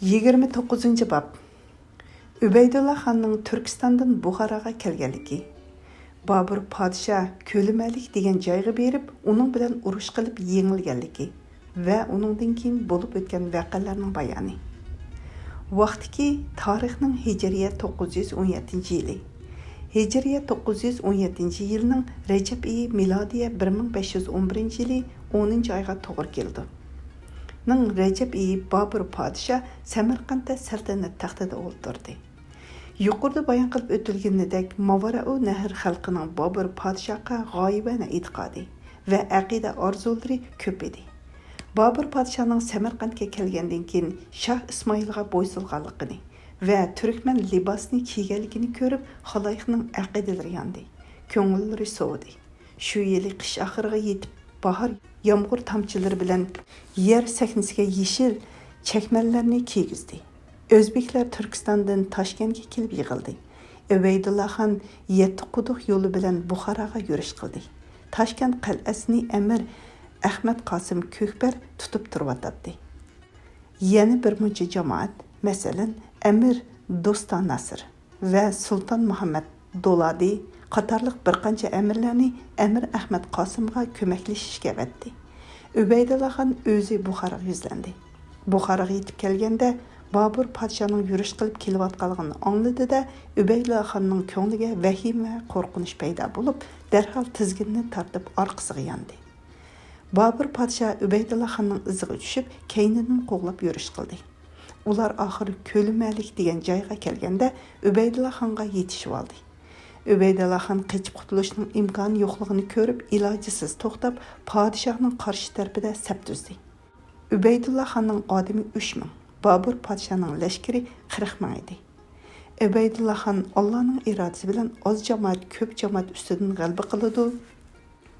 29 bab. Übeydullah xanның Türkistandan Buxaraga kelganligi. Babur padişah Kölimalik degan joyga berib, uning bilan urush qilib yengilganligi va uningdan keyin bo'lib o'tgan voqealarning bayoni. Vaqtiki tarixning Hijriya 917-yili. Hijriya 917-yilning Rajab oyi milodiya 1511-yili 10-oyga to'g'ri keldi. Rajab oyi Babur padişah Samarqandda saltanat taxtida o'tirdi. Yuqorida bayon qilib o'tilganidek, Mavara'u Nahr xalqining Babur padişahga g'oyibona e'tiqodi va aqida orzulari ko'p edi. Babur padişahning Samarqandga kelgandan keyin Shoh Ismoilga bo'ysunganligini va turkman libosini kiyganligini ko'rib, xaloyiqning aqidalari yondi. Ko'ngillari sovdi. Shu yili qish oxiriga yetib, bahor yomg'ir tomchilari bilan yer sahnasiga yeshil chakmanlarni kiygizdi. O'zbeklar Turkistondan Toshkentga kelib yig'ildi. Ubeydullah xon Yetti quduq yo'li bilan Buxoroga yurish qildi. Toshkent qal'asini Amir Ahmad Qosim Ko'kbar tutib turibdi. Yana bir muncha jamoat, masalan, Amir Doston Nasr va Sulton Muhammad Doladi qatorliq bir qancha amirlarni Amir Ahmad Qosimga ko'maklashishga vatdi. Ubeydullah xon o'zi Buxoroga yuzlandi. Buxoroga yetib kelganda Babur podshoning yurish qilib kelayotganligini angladi-da, Ubeydullah xonning ko'ngliga vahim va qo'rqinish paydo bo'lib, darhol tizginni tortib orqasiga yondi. Babur podshoh Ubeydullah xonning iziga tushib, keynidan qo'g'lab yurish qildi. Ular oxiri Kölimalik degan joyga kelganda Ubeydullah xonga yetishib oldi. Ubeydullah xon qochib qutulishning imkoni yo'qligini ko'rib, ilojisiz to'xtab, podshohning qarshi tarafida saf tuzdi. Ubeydullah xonning odami 3000, Babur podshohning lashkari 40 ming edi. Ubeydullah xon Allohning irodasi bilan oz jamoat ko'p jamoat ustidan g'alaba qiladi.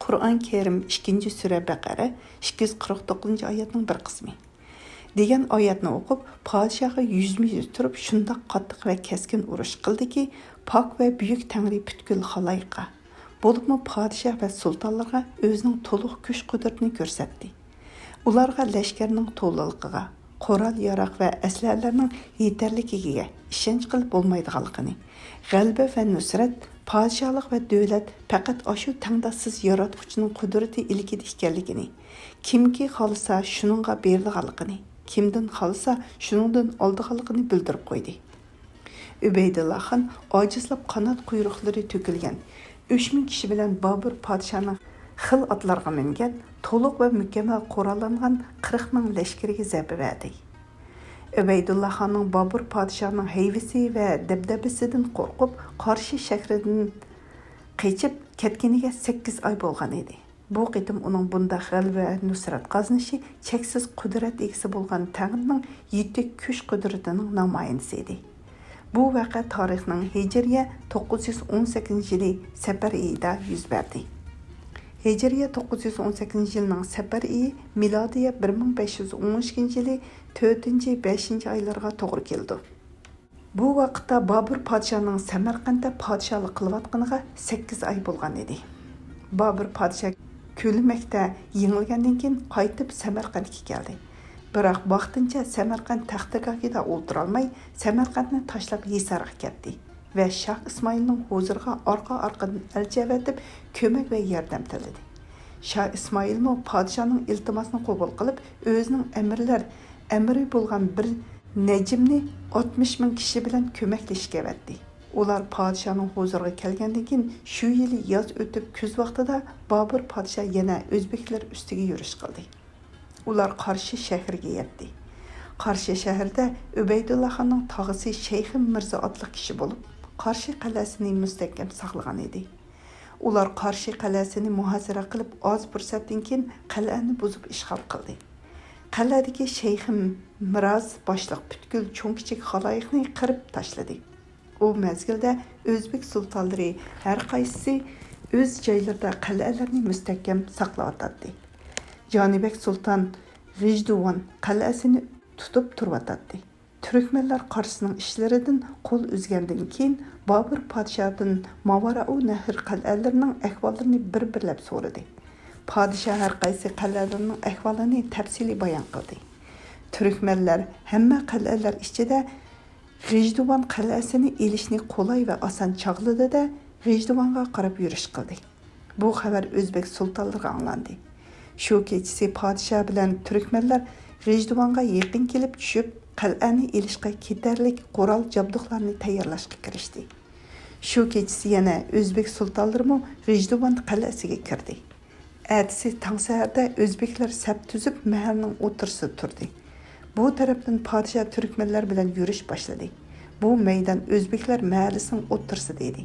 Qur'on Karim 2-sura Baqara 249-oyatning bir qismi degan oyatni o'qib, podshohga yuzma-yuz turib, shundoq qattiq va keskin urush qildiki, pok va buyuk Tangri butkul xaloyiqqa, bo'libmi podshoh va sultonlarga o'zining to'liq kuch-qudratini ko'rsatdi. Ularga lashkarning to'liligiga, qurol-yarog' va aslalarning yetarligiga ishonch qilib bo'lmaydiganligini, g'alaba va nusrat, podshohlik va davlat faqat shu tangdossiz yaratuvchining qudrati ilkida ekanligini, kimki xolisa shuningga berilganligini, kimdan xolisa shuningdan oldiganligini bildirib qo'ydi. Ubeydullah xon ojizlab qanot quyruqlari to'kilgan 3000 kishi bilan Babur podshohning xil otlarga mingan, to'liq va mukammal qurollangan 40 ming lashkariga zarba berdi. Ubeydullah xonning Babur podshohning hayvisi va dabdabasidan qo'rqib, qarshi shahridan qochib ketganiga 8 oy bo'lgan edi. Bu qitim uning bunda g'alaba va nusrat qozonishi cheksiz qudrat egasi bo'lgan Tangrining yetuk kuch qudratining namoyandasi edi. Bu voqea tarixning Hijriya 918-yili Safar oyida yuz berdi. Hijriya 918-yilning Safar oyi milodiya 1512-yili 4-5 oylarga to'g'ri keldi. Bu vaqtda Babur podshohning Samarqandda podshohlik qilayotganiga 8 oy bo'lgan edi. Babur podshoh Kölimakda yengilgandan keyin qaytib Samarqandga keldi. Biroq vaqtincha Samarqand taxtagahida o'tirolmay, Samarqandni tashlab Hisarga ketdi va Shoh Ismoilning huzuriga orqa-orqadan elchi avatib, ko'mak va yordam tiladi. Shoh Ismoilmi podshohning iltimosini qabul qilib, o'zining amiri bo'lgan bir najmni 60 ming kishi bilan ko'maklashga avatdi. Ular podshohning huzuriga kelgandan keyin shu yili yoz o'tib kuz vaqtida Babur podshoh yana o'zbeklar ustiga yurish qildi. Ular Qarshi shahriga yetdi. Qarshi shahrida Ubeydullah xonning tog'isi Shayx Mirzo otli kishi bo'lib, Qarshi qal'asini mustahkam saqlagan edi. Ular Qarshi qal'asini muhosara qilib, oz fursatdan keyin qal'ani buzib ishg'ol qildi. Qal'adagi Shayx Miroz boshliq butkul cho'ng-kichik xaloyiqni qirib tashladi. O mezgilda O'zbek sultonlari har qaysisi o'z joylarida qal'alarni mustahkam saqlayotdi. Jonibek sulton G'ijduvon qal'asini tutib turibdi. Turkmenlar qarshisining ishlaridan qo'l uzgandan keyin Babur podshohdan Mavara'u Nahr qal'alarining ahvollarini bir-birlab so'radi. Podshoh har qaysi qal'alarning ahvolini tafsili bayon qildi. Türkmenler hamma qal'alar ichida G'ijduvon qal'asini elishni qulay va oson chog'ladi-da, G'ijduvonga qarab yurish qildi. Bu xabar O'zbek sultonlariga anglandi. Shu kechasi podshoh bilan Türkmenlar G'ijduvonga yaqin kelib tushib, qal'ani elishga ketarlik qurol jabduqlarni tayyorlashga kirishdi. Shu kechasi yana O'zbek sultonlari G'ijduvon qal'asiga kirdi. Ertesi tong saharda O'zbeklar saf tuzib mahalning o'tirsida turdi. Bu tarafdan podshoh Türkmenlar bilan yurish boshladi. Bu maydon O'zbeklar mahallasining o'tirsida edi.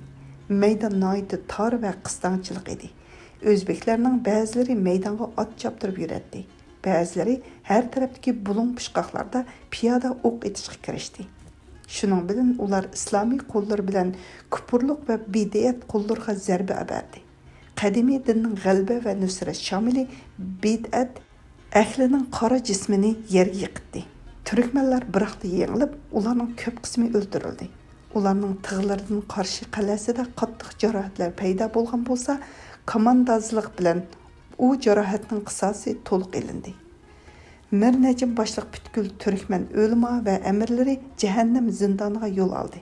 Maydon noyati tor va qistonchilik edi. O'zbeklarning ba'zilari maydonga ot choptirib yuradi. Ba'zilari har tarafdagi bulung pishqoqlarda piyoda o'q etishga kirishdi. Shuning bilan ular islomiy qo'llar bilan kupurlik va bid'at qo'llariga zarba berdi. Qadimiy dinning g'alaba va nusrat shamili bid'at ahlining qora jismini yerga yiqitdi. Türkmenlar biroqda yengilib, ularning ko'p qismi o'ldirildi. Ularning tig'laridan qarshi qal'asida qattiq jarohatlar paydo bo'lgan bo'lsa, komandozlik bilan u jarohatning qisosi to'liq elindi. Mir Najim boshliq butkul Türkmen o'lima va amirlari jahannam zindoniga yo'l oldi.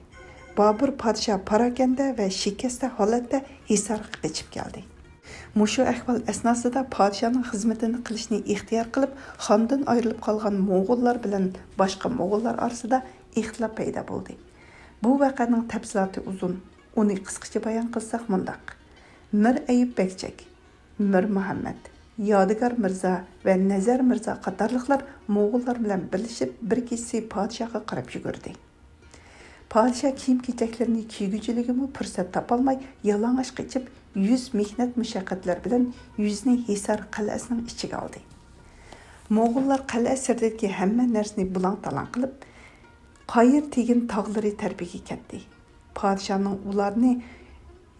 Bobur podshoh parakanda va shikasta holatda Hisarga qochib keldi. Mushu ahvol asnosida podshohning xizmatini qilishni ixtiyor qilib, xondan ayrilib qolgan mo'g'ullar bilan boshqa mo'g'ullar orasida ixtilof paydo bo'ldi. Bu voqeaning tafsiloti uzun. Uni qisqacha bayon qilsak mundaq. Mir Ayub Bekchak, Mir Muhammad, Yodigar Mirza va Nazar Mirza qatorliqlar mo'g'ullar bilan birlashib bir kechasi podshohga qarab yugurdi. Podshoh kiyim-kechaklarni kiyguvchiligimi fursat topolmay yalang'och qochib, 100 mehnat mushaqqatlar bilan yuzni Hisar qal'asining ichiga oldi. Mo'g'ullar qal'a sirdagi hamma narsani bulang-talang qilib, qayir tegin tog'lari tarbiga ketdi. Podshohning ularni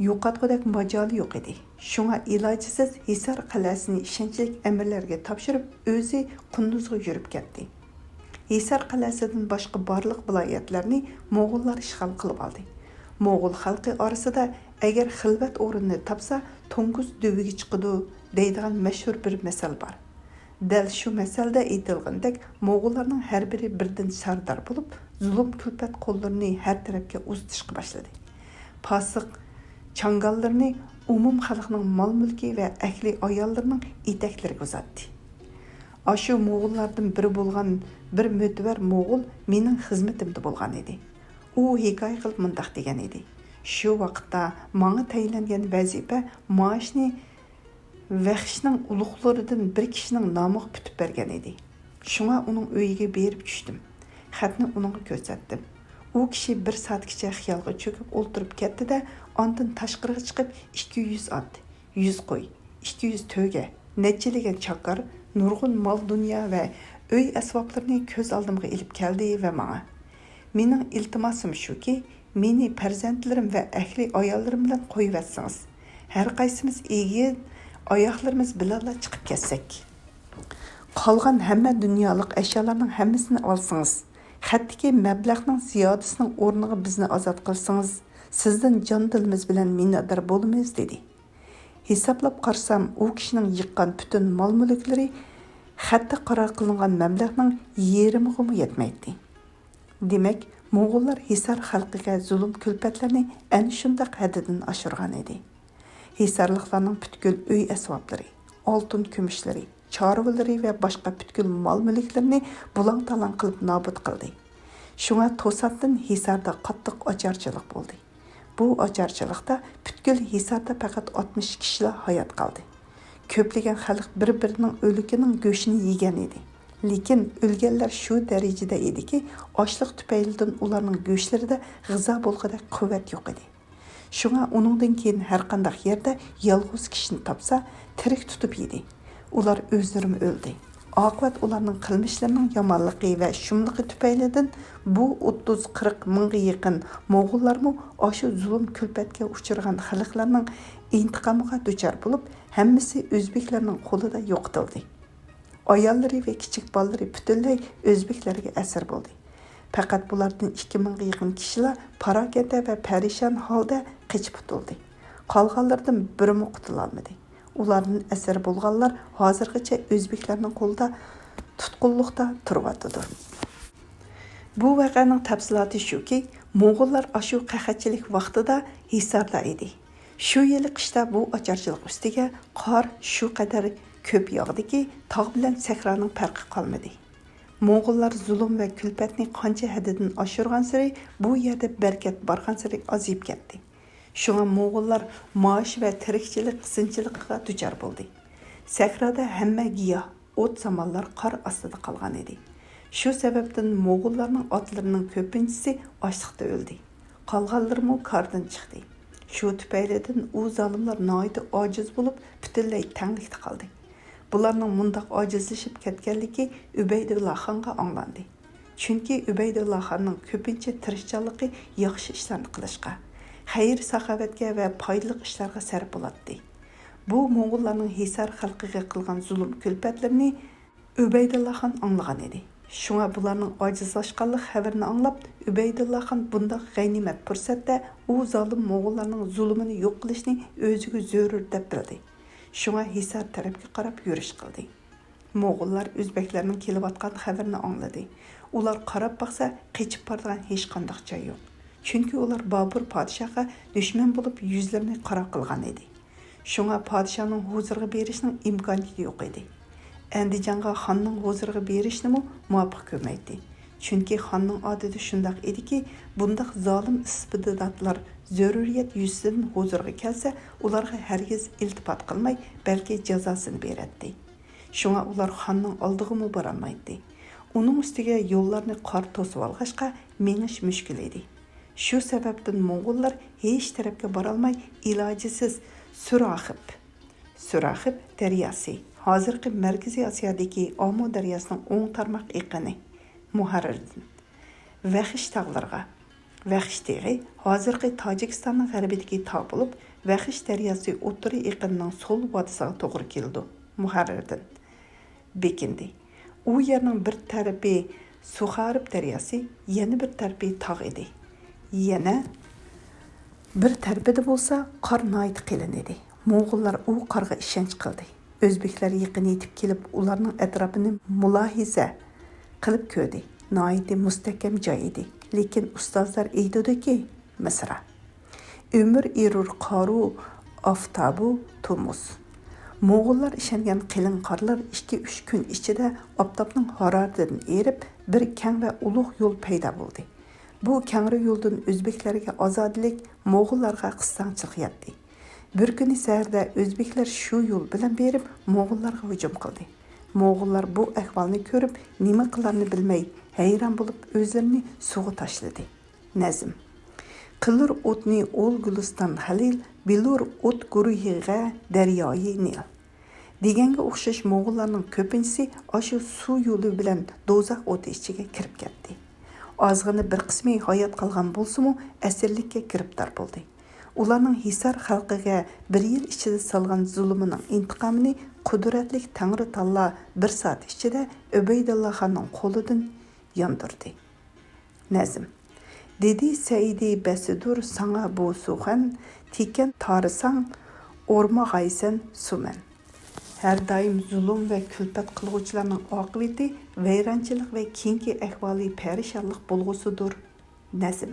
yo'qotgudek majoli yo'q edi. Shunga ilojisiz Hisar qal'asini ishonchli amirlarga topshirib, o'zi Qunduzga yurib ketdi. Hisar qal'asidan boshqa barliq viloyatlarni mo'g'ullar ishg'ol qilib oldi. Mo'g'ul xalqi orasida agar xilvat o'rinni topsa, to'ng'iz duviga chiqadi deydigan mashhur bir masal bor. Dal shu masalda aytilgandek, mo'g'ullarning har biri birdan sardor bo'lib, zulm kulpat qo'llarini har tarafga uzatishga boshladi. Posiq changallarni umum xalqning mol-mulki va ahli ayollarining etaklariga uzatdi. Aşı moğullardan biri bo'lgan bir mötəbər moğul mening xizmatimda bo'lgan edi. U hikoya qilib mundaq degan edi. Shu vaqtda menga tayinlangan vazifa maoshni vahshning ulug'laridan bir kishining nomiga putib bergan edi. Shunga uning uyiga berib tushdim. Xatni uningga ko'rsatdim. U kishi bir soatgacha xiyolga cho'kib o'ltirib ketdi-da, ondan tashqariga chiqib 200 at, 100 qo'y, 200 to'ga, nechilagan chaqar, nurg'un mol dunyo va uy asboblarini ko'z oldimga ilib keldi va menga. Mening iltimosim shuki, meni farzandlarim va ahli ayollarim bilan qo'yib etsangiz. Har qaysimiz egin oyoqlarimiz bilan chiqib ketsak. Qolgan hamma dunyolik ashyolarning hammasini olsangiz, hattoki mablag'ning ziyodasining o'rniga bizni ozod qilsangiz, sizdan jon dilimiz bilan minnatdor bo'lamiz dedi. Hisoblab qarsam, u kishining yiqqan butun mol-mulklari xatda qaror qilingan mablag'ning yarimiga yetmaydi. Demak, mo'g'ullar Hisar xalqiga zulm kulfatlarni ana shunday haddidan oshirgan edi. Hisarliklarning butkul uy asboblari, oltin kumushlari, chorvalari va boshqa butkul mol-mulklarni bulang-talang qilib nobud qildi. Shunga to'satdan Hisarda qattiq ocharchilik bo'ldi. Bu ocharchilikda butkul Hisarda faqat 60 kishilar hayot qoldi. Ko'plagan xalq bir-birining o'likining go'shtini yegan edi. Lekin o'lganlar shu darajada ediki, ochliq tufaylidan ularning go'shtlarida g'izo bo'lg'idek quvvat yo'q edi. Shunga uningdan keyin har qanday yerda yolg'iz kishini topsa, tirik tutib yedi. Ular o'zlari o'ldi. Oqibat ularning qilmishlarining yomonligi va shumligi tufaylidan bu 30-40 mingga yaqin mo'g'ullarmi o'sha zulm kulfatga uchragan xalqlarning intiqomiga duchor bo'lib, hammasi o'zbeklarning qo'lida yo'qotildi. Ayollari va kichik bolalari butunlay o'zbeklarga asir bo'ldi. Faqat bulardan 2000 ga yaqin kishilar parakanda va parishon holda qochib qutuldi. Qolganlardan birimi qutula olmadi. Ularning asir bo'lganlar hozirgacha o'zbeklarning qo'lida tutqunluqda turvatıdır. Bu vaqaning tafsiloti shuki, Moğollar aşu qahatchilik vaqtida Hisarda edi. Shu yili qishda bu ocharchilik ustiga qor shu qadar ko'p yog'diki, tog' bilan sahroning farqi qolmadi. Moğollar zulm va kulfatni qancha haddidan oshirgan sari bu yerda barkat borgan sari aziyib ketdi. Shunga Moğollar maash va tirikchilik qisınchilikqa duchor bo'ldi. Sahroda hamma giyoh, o't samonlar qor ostida qolgan edi. Shu sababdan Moğollarning otlarining ko'pinchisi ochliqda o'ldi. Qolganlarimi qardan chiqdi. Shu tufaylidan u zolimlar noyda ojiz bo'lib, butunlay tanglikda qoldi. Bularning mundaq ojizlashib ketganligi Ubaydullah xonga anglandi. Chunki Ubaydullah xonning ko'pincha tirishchanligi yaxshi ishlarni qilishga, xayr saxovatga va foydali ishlarga sarf bo'ladi. Bu Moğollarning Hisar xalqiga qilgan zulm kulfatlarini Ubaydullah xon anglagan edi. Şuna bularning ojizlashganlik xabarini anglab, Ubaydullah xon bundaq g'animat fursatda u zolim Moğollarning zulmini yo'q qilishni o'ziga zarur deb bildi. Şuna Hisar tarafga qarab yurish qildi. Moğollar o'zbeklarning kelayotgan xabarini angladi. Ular qarab baqsa, qechib borgan hech qanday joy yo'q. Chunki ular Babur podshohga dushman bo'lib yuzlarini qaro qilgan edi. Şuna podshohning huzuriga berishning imkoniyati yo'q edi. Andijonga xonning huzuriga berishni muvofiq ko'rmaydi. Chunki xonning odati shundoq ediki, bundaq zolim istibodatlar zaruriyat yuzidan huzuriga kelsa, ularga hargiz iltifot qilmay, balki jazosini beradi. Shunga ular xonning oldiga borolmaydi. Uning ustiga yo'llarni qor to'sib olg'ashqa menish mushkul edi. Shu sababdan Mo'g'ullar hech tarafga borolmay, ilojisiz Suraxib daryosi, hozirgi Markaziy Osiyodagi Omo daryosining o'ng tarmoq eqini Muharrirdan Vaxish tog'larga, Vaxish teg'i hozirgi Tojikistonning g'arbidagi tog' bo'lib, Vaxish daryosi o'ttiri eqinining so'l vodisiga to'g'ri keldi. Muharrirdan bekindi. U yerning bir tarafi Suxarib daryosi, yana bir tarafi tog' edi. Yana bir tarafida bo'lsa qor noyit qilin edi. Mo'g'ullar u qorga ishonch qildi. O'zbeklar yaqin yetib kelib, ularning atrofini mulohiza qilib ko'rdi. Noyiti mustahkam joy edi. Lekin ustozlar aytadiki, Misra umr erur qoru oftobu tumus. Mo'g'ullar ishongan qilin qorlar 2-3 kun ichida oftobning haroratidan erib, bir keng va ulug' yo'l paydo bo'ldi. Bu kengri yo'ldan o'zbeklarga ozodlik, Mo'g'ullarga qisqanchilik yetdi. Bir kuni saharda o'zbeklar shu yo'l bilan berib Mo'g'ullarga hujum qildi. Mo'g'ullar bu ahvolni ko'rib, nima qilarini bilmay, hayron bo'lib o'zlarini suvga tashladi. Nazm. Qilur o'tni o'l guliston halil, bilur o't guruhiga daryoyi nil. Deganga o'xshash Mo'g'ullarning ko'pinchisi ashu suv yo'li bilan do'zax o'ti ichiga kirib ketdi. Ozg'ini bir qismi hayot qolgan bo'lsa-mu, asirlikka giribdor bo'ldi. Ularning Hisar xalqiga bir yil ichida solgan zulmining intiqomini qudratli Tangri Taolo bir soat ichida Ubaydullah xonning qo'lidan yondirdi. Nazm. Dedi Saidi Basidur sana bu suxan, tiken tarisang o'rmag'aysan suman. Her daim zulm ve külfet qilg'uvchilarning oqibati vayronchilik va keyingi ahvoli perishonlik bo'lg'usidir. Nazm.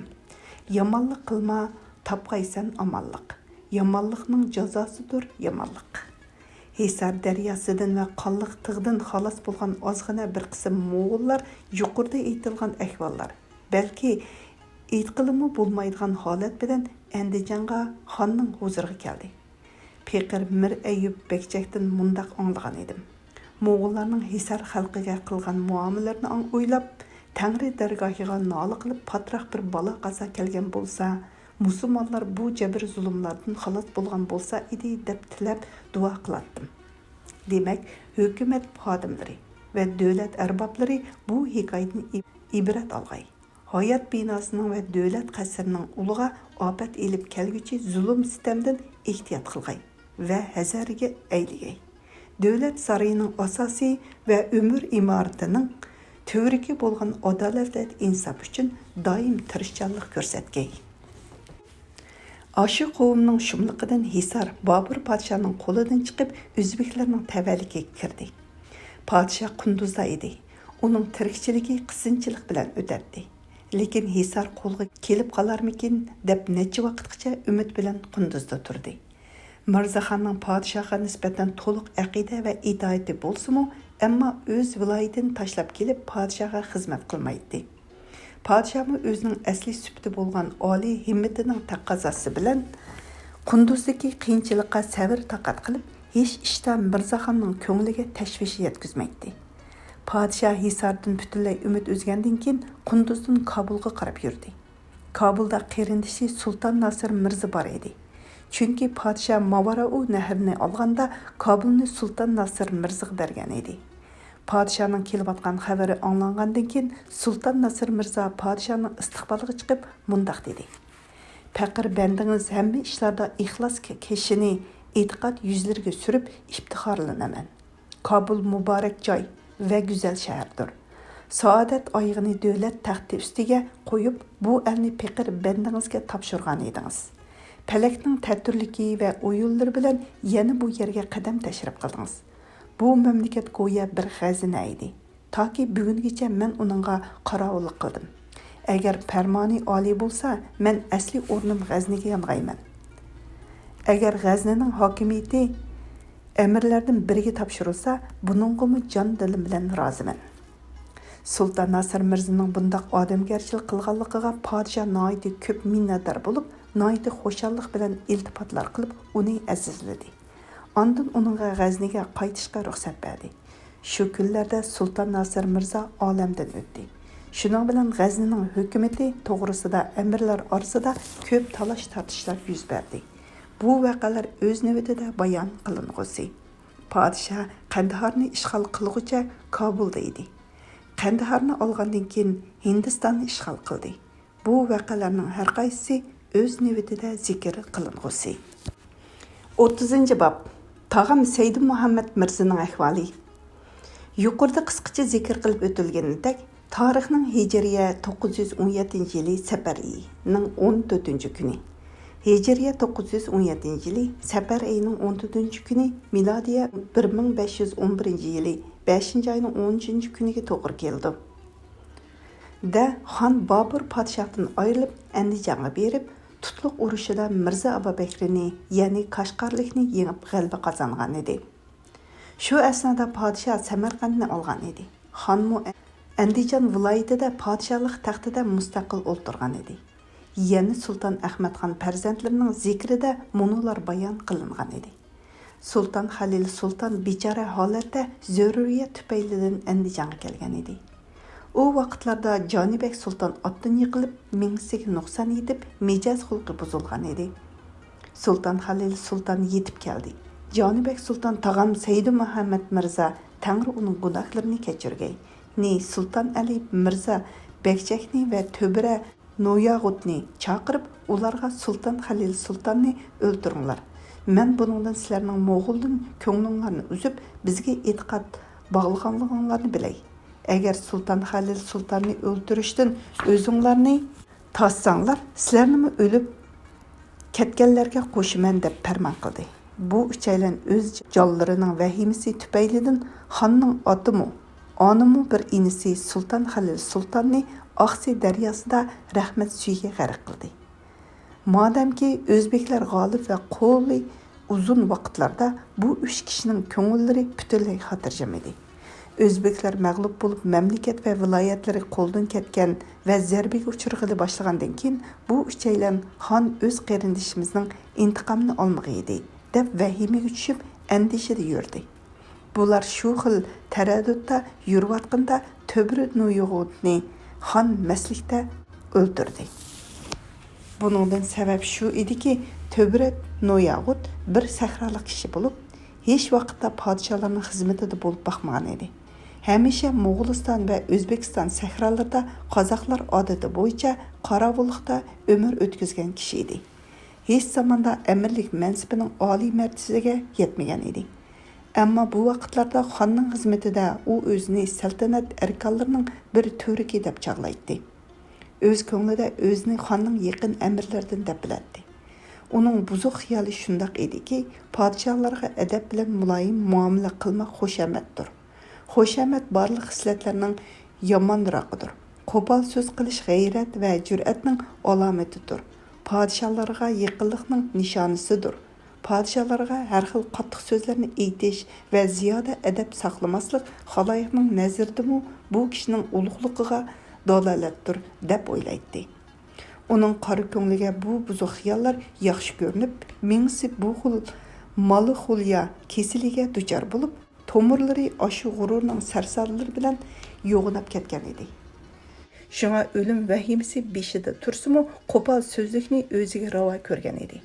Yomonlik qilma, topqaysan omonlik. Yomonlikning jazosidir yomonlik. Hisar daryosidan va qonliq tig'dan xalos bo'lgan ozg'ina bir qism Mo'g'ullar yuqorida aytilgan ahvollar, balki aytqilimi bo'lmaydigan holat bilan Andijonga xonning huzuriga keldi. Peqir Mir Ayyub Bekchakdan mundaq anglagan edim. Mo'g'ullarning Hisar xalqiga qilgan muomalalarni o'ylab, Tangri dargohiga nola qilib patroq bir bola qazo kelgan bo'lsa, musulmonlar bu jabr zulmlardan xalos bo'lgan bo'lsa edi deb tilab duo qilatdim. Demak, hukumat xodimlari va davlat arboblari bu hikoyatni ibrat olg'ay. Hayat binosining va davlat qasrining uliga ofat elib kelguchi zulm sitamdan ehtiyot qilg'ay va hazariga ayligay. Davlat saroyining asosiy va umr imoratining to'g'riki bo'lgan adolat va insof uchun doim tirishchanlik ko'rsatgay. Aşı qovumning shumliqidan Hisar Babur podshoning qo'lidan chiqib, o'zbeklarning tavalligiga kirdi. Padişah Qunduzda edi. Uning tirikchiligi qiyinchilik bilan o'tadi. Lekin Hisar qo'lga kelib qolarmikin deb necha vaqtgacha umid bilan Qunduzda turdi. Mirzaxonning podshohga nisbatan to'liq aqida va itoati bo'lsa-mu, ammo o'z viloyatini tashlab kelib podshohga xizmat qilmaydi. Podshohmi o'zining asli sifati bo'lgan oliy himmatining taqozosi bilan Qunduzdagi qiyinchilikqa sabr taqat qilib, hech ishda Mirzaxonning ko'ngliga tashvish yetkazmaydi. Podshoh Hisardan butunlay umid uzgandan keyin Qunduzdan Kabulga qarab yurdi. Kabulda qarindishi Sultan Nasir Mirza bor edi. Chunki podshoh Mavarau nahrini olganda Kabulni Sultan Nasir Mirzaga bergan edi. Podshohning kelayotgan xabari anglangandan keyin Sultan Nasir Mirza podshohning istiqboliga chiqib mundaq dedi: "Faqir bandingiz hamma ishlarda ixlos kishini e'tiqod yuzlariga surib iftixorlanaman. Kabul muborak joy ve güzel şehirdir. Saadet ayığını devlet taxti üstiga qo'yib, bu elni pekir bendingizga topshirgan edingiz. Pelekning ta'tirligi ve o'yinlari bilan yana bu yerga qadam tashrif qildingiz. Bu mamlakat go'yo bir xazina edi. Toki bugungacha men uningga qarovullik qildim. Agar farmoni oliy bo'lsa, men asli o'rnim G'azniga yong'ayman. Agar G'aznining hokimiyati emirlerden biriga topshirilsa, buningga jon dilim bilan roziman." Sultan Nasir Mirza'nın bundaq odamgarchilik qilganligiga podshoh noiti ko'p minnatdor bo'lib, noiti xo'shallik bilan iltifotlar qilib, uni azizladi. Ondan uningga G'azniga qaytishga ruxsat berdi. Shu kunlarda Sultan Nasir Mirza olamdan o'tdi. Shuning bilan G'aznining hukumati to'g'risida amirlar orasida ko'p talash tortishlar yuz berdi. Bu vaqalar o'z navbatida bayon qilingusi. Podshoh Qandaharni ishg'ol qilg'ucha Kabulda edi. Qandaharni olgandan keyin Hindistonni ishg'ol qildi. Bu vaqalarning har qaysisi o'z navbatida zikr qilingusi. 30-bob Tag'am Said Muhammad Mirzaning ahvoli. Yuqorida qisqacha zikr qilib o'tilganidek, tarixning Hijriya 917-yili Safar oyining 14-kuni. Hijriya 917-yili Safar oyining 14-kuni, milodiya 1511-yili 5-oyning 10-kuniga to'g'ri keldi. Da Xon Bobur podshohdan ayrilib Andijonga berib, tutluq urushida Mirza Abu Bakrini, ya'ni Qashqarlikni yengib g'alaba qozongan edi. Shu asnoda podshoh Samarqandni olgan edi. Xonmu Andijon viloyatida podshohlik taxtida mustaqil o'tirgan edi. Yeni Sultan Ahmad Xon farzandlarining zikrida munolar bayon qilingan edi. Sultan Halil Sultan bechora holatda zaruriyat tufaylidan Andijonga kelgan edi. O vaqtlarda Jonibek Sultan otdan yiqilib, mingsiga nuqson yetib, mijoz xulqi buzilgan edi. Sultan Halil Sultan yetib keldi. Jonibek Sultan tag'am Said Muhammad Mirza Tangri uning gunohlarini kechirgay. Ni Sultan Ali Mirza Bekchakni va To'bira Noyag'utni chaqirib, ularga Sultan Halil Sultanni o'ldiringlar. Men buningdan sizlarning Mo'g'uldan ko'nglinglarni uzib, bizga e'tiqod bog'laganliginglarni bilay. Agar Sultan Halil Sultanni o'ldirishdan o'zinglarni tassanglar, sizlarni o'lib ketganlarga qo'shiman deb farmon qildi. Bu uchaylan o'z jonlarining vahimasi tufaylidan xonning otimi, onimi bir inisi Sultan Halil Sultanni Oqsi daryosida rahmat suyiga g'arq qildi. Madamki o'zbeklar g'olib va qo'li uzun vaqtlarda bu 3 kishining ko'ngillari butunlay xotirjam edi. O'zbeklar mag'lub bo'lib mamlakat va viloyatlari qo'ldan ketgan va zarbaga uchirg'ili boshlagandan keyin bu uchaylan xon o'z qarindishimizning intiqomini olmoqchi edi deb vahimaga tushib andishida yurdi. Bular shu xil taraddudda yurayotganda To'bra Noyag'utni xon maslikda o'ldirdi. Buningdan sabab shu ediki, To'bra Noyag'ut bir sahroliq kishi bo'lib, hech vaqtda podshohlarning xizmatida bo'lib boqmagan edi. Hamisha Mo'g'uliston va O'zbekiston sahrolarida qozoqlar odati bo'yicha qorovullikda umr o'tkazgan kishi edi. Hech zamonda amirlik mansibining oliy martabasiga yetmagan edi. Ammo bu vaqtlarda xonning xizmatida u o'zini saltanat erkonlarining bir to'riki deb chaqlaydi. O'z ko'nglida o'zini xonning yaqin amirlaridan deb biladi. Uning buzuq xiyoli shundoq ediki, podshohlarga adab bilan muloyim muomala qilmoq xushamatdir. Xoşamat barlıq xislatlarning yomonroqidir. Qo'pol so'z qilish g'ayrat va jur'atning alomatidir. Padişahlarga yaqinlikning nishonisidir. Padişahlarga har xil qattiq so'zlarni aytish va ziyoda adab saqlamaslik xaloyiqning nazardimi bu kishining ulug'ligiga dalolatdir deb o'ylaydi. Uning qora ko'ngliga bu buzuq xiyollar yaxshi ko'rinib, mingsi bu xil mali xulya kesiliga duchor bo'lib, tomirlari aşı g'ururning sarsonlari bilan yo'g'inab ketgan edi. Shunga o'lim vahimasi beshida tursimi, qo'pol so'zlikni o'ziga ravo ko'rgan edi.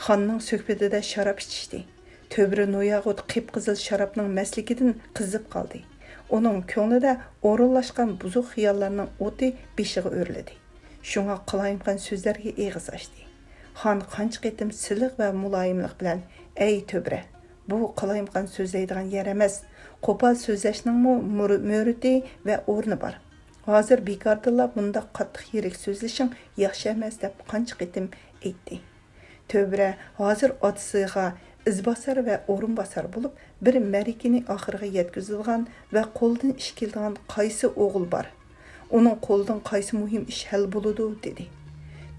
Xonning suhbatida sharob ichishdi. Töbri noyag'ut qip-qizil sharobning maslikidan qizib qoldi. Uning ko'nglida o'rinlashgan buzuq xiyollarning o'ti beshiga o'rladi. Shunga qilayimgan so'zlarga eg'iz ochdi. Xon qancha qitim siliq va muloyimlik bilan: "Ey Töbra, bu qilayimgan so'zlaydigan yer emas. Qo'pol so'zlashning mo'riti va o'rni bor. Hozir bekordilla bunda qattiq yirik so'zlashing yaxshi emas" deb qancha qitim aytdi. Töbra hozir otasiga izbosar va o'rinbosar bo'lib, bir marikini oxiriga yetkazilgan va qo'ldan ish keladigan qaysi o'g'il bor? Uning qo'ldan qaysi muhim ish hal bo'ladi dedi.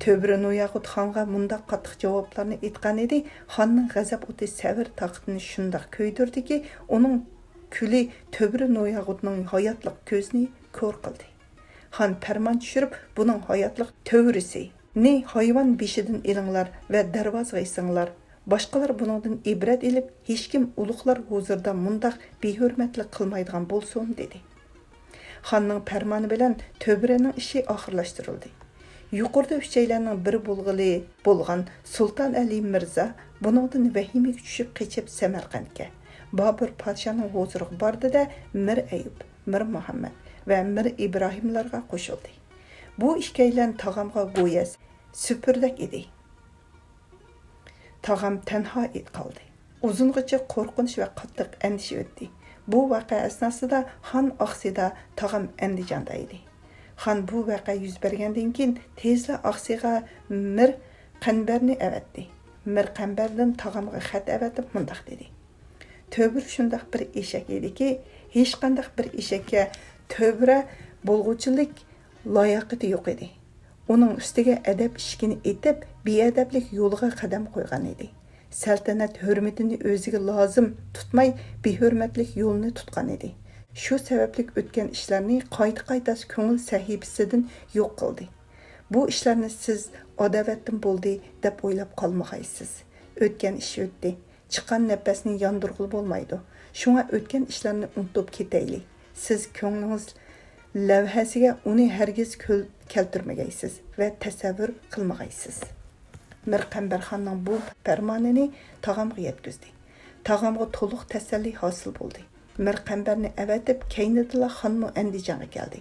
Töbra Noyag'ut xonga mundaq qattiq javoblarni aytgan edi. Xonning g'azab o'ti savr taqtini shundoq ko'ydirdiki, uning kuli Töbra Noyag'utning hayotliq ko'zini ko'r qildi. Xon farmon tushirib, buning hayotliq to'vrisi ne hayvon beshidan elinglar va darvozaga isinglar. Boshqalar buningdan ibrat elib, hech kim ulug'lar huzurida mundaq behurmatlik qilmaydigan bo'lsin dedi. Xonning farmoni bilan Töbraning ishi oxirlashtirildi. Yuqorida uchaylarning biri bo'lgan Sultan Ali Mirza buningdan vahimaga tushib qechib Samarqandga Bobur podshoning huzuriga bordi-da, Mir Ayub, Mir Muhammad va Mir Ibrohimlarga qo'shildi. Bu ikkilan tog'amga go'yas supurdak edi. Tog'am tanho qoldi. Uzungacha qo'rqinch va qattiq andisha o'tdi. Bu voqea asnosida xon Oqsida, tog'am Andijonda edi. Xon bu voqea yuz bergandan keyin tezla Oqsiga Mir Qanbarni avatdi. Mir Qanbardan tog'amga xat avatib mundaq dedi: "Töbra shundaq bir eshak ediki, hech qanday bir eshakka Töbra bo'lg'uchilik layoqati yo'q edi. Uning ustiga adab ishkini etib, beadablik yo'liga qadam qo'ygan edi. Saltanat hurmatini o'ziga lozim tutmay, behurmatlik yo'lni tutgan edi. Shu sababli o'tgan ishlarni qayta ko'ngil sahifasidan yo'q qildi. Bu ishlarni siz adovatdan bo'ldi deb o'ylab qolmag'aysiz. O'tgan ish o'tdi. Chiqqan nafasni yondirg'il bo'lmaydi. Shunga o'tgan ishlarni unutib ketaylik. Siz ko'nglingiz lavhasiga uni hargiz keltirmagaysiz va tasavvur qilmagaysiz." Mir Qanbarxonning bu farmonini tog'amga yetkazdi. Tog'amga to'liq tasalli hosil bo'ldi. Mir Qanbarni avatib, keynidila xonmi Andijonga keldi.